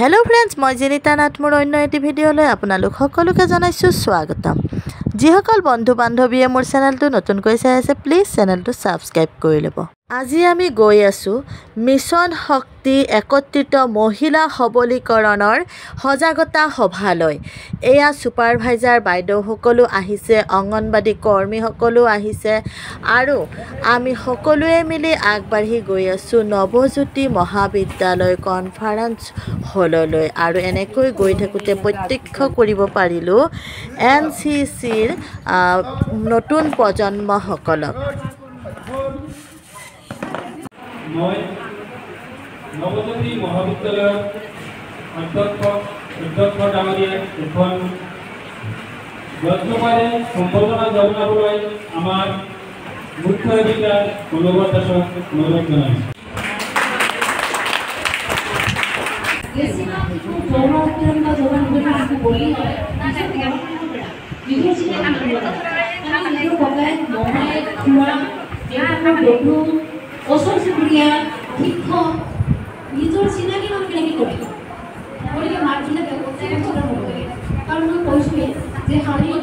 Hello friends मैं जेनिता नाथ मोर अन्य eighty भिडिओলৈ আপোনালোক সকলোকে জানাইছো স্বাগতম। যিসকল বন্ধু বান্ধৱীয়ে মোৰ চেনেলটো নতুনকৈ চাই আছে প্লিজ চেনেলটো সাবস্ক্ৰাইব কৰি ল'ব। আজি আমি গৈ আছো মিছন শক্তি একত্ৰিত মহিলা সবলীকৰণৰ সজাগতা সভালৈ। এয়া সুপাৰভাইজাৰ বাইদেউ সকলো আহিছে, অঙ্গনবাদী কৰ্মী সকলো আহিছে আৰু আমি সকলোৱে মিলি আগবাঢ়ি গৈ আছো নৱজ্যোতি মহাবিদ্যালয় কনফাৰেন্স হললৈ আৰু এনেকৈ গৈ থাকোতে প্ৰত্যক্ষ কৰিব পাৰিলো এনচিচিৰ নতুন প্ৰজন্মসকলক। মই নৱজ্যোতি মহাবিদ্যালয়ৰ অধ্যক্ষ ডাঙৰীয়া এখন বৰ্তমানে সম্বৰ্ধনা জনাবলৈ আমাৰ মুখ্য অতিথি অনুবাদ দাসক অনুৰোধ জনাইছোঁ। ওচৰ চুবুৰীয়া শিক্ষক নিজৰ চিনাকি মানুহবিলাকে কৰে গতিকে মাৰ্জিনা ব্যৱস্থাৰে কথা হ'ব লাগে কাৰণ মই কৈছোঁৱেই যে শাৰীৰিক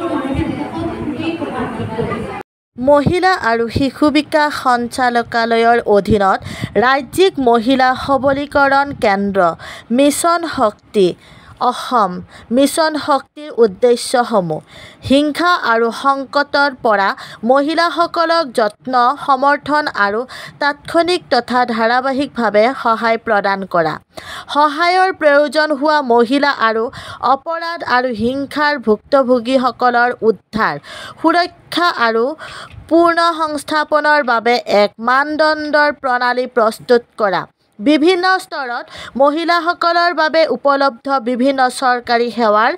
মহিলা আৰু শিশু বিকাশ সঞ্চালকালয়ৰ অধীনত ৰাজ্যিক মহিলা সবলীকৰণ কেন্দ্ৰ মিছন শক্তি অসম মিছন শক্তিৰ উদ্দেশ্যসমূহ হিংসা আৰু সংকটৰ পৰা মহিলাসকলক যত্ন সমৰ্থন আৰু তাৎক্ষণিক তথা ধাৰাবাহিকভাৱে সহায় প্ৰদান কৰা, সহায়ৰ প্ৰয়োজন হোৱা মহিলা আৰু অপৰাধ আৰু হিংসাৰ ভুক্তভোগীসকলৰ উদ্ধাৰ সুৰক্ষা আৰু পূৰ্ণ সংস্থাপনৰ বাবে এক মানদণ্ডৰ প্ৰণালী প্ৰস্তুত কৰা, বিভিন্ন স্তৰত মহিলাসকলৰ বাবে উপলব্ধ বিভিন্ন চৰকাৰী সেৱাৰ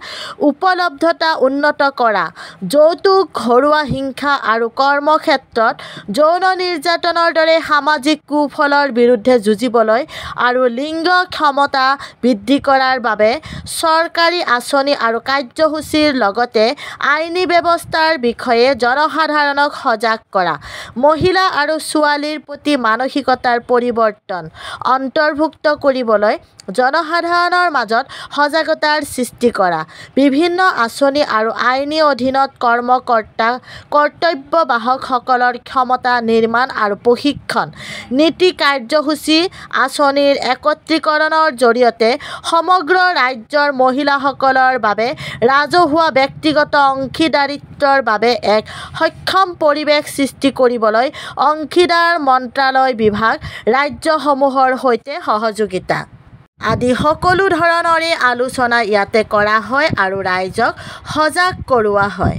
উপলব্ধতা উন্নত কৰা, যৌতুক ঘৰুৱা হিংসা আৰু কৰ্মক্ষেত্ৰত যৌন নিৰ্যাতনৰ দৰে সামাজিক কুফলৰ বিৰুদ্ধে যুঁজিবলৈ আৰু লিংগ ক্ষমতা বৃদ্ধি কৰাৰ বাবে চৰকাৰী আঁচনি আৰু কাৰ্যসূচীৰ লগতে আইনী ব্যৱস্থাৰ বিষয়ে জনসাধাৰণক সজাগ কৰা, মহিলা আৰু ছোৱালীৰ প্ৰতি মানসিকতাৰ পৰিৱৰ্তন অন্তৰ্ভুক্ত কৰিবলৈ জনসাধাৰণৰ মাজত সজাগতাৰ সৃষ্টি কৰা, বিভিন্ন আঁচনি আৰু আইনী অধীনত কৰ্তব্যবাহকসকলৰ ক্ষমতা নিৰ্মাণ আৰু প্ৰশিক্ষণ, নীতি কাৰ্যসূচী আঁচনিৰ একত্ৰীকৰণৰ জৰিয়তে সমগ্ৰ ৰাজ্যৰ মহিলাসকলৰ বাবে ৰাজহুৱা ব্যক্তিগত অংশীদাৰিত্বৰ বাবে এক সক্ষম পৰিৱেশ সৃষ্টি কৰিবলৈ অংশীদাৰ মন্ত্ৰালয় বিভাগ ৰাজ্যসমূহৰ সৈতে সহযোগিতা আদি সকলো ধৰণৰে আলোচনা ইয়াতে কৰা হয় আৰু ৰাইজক সজাগ কৰোৱা হয়।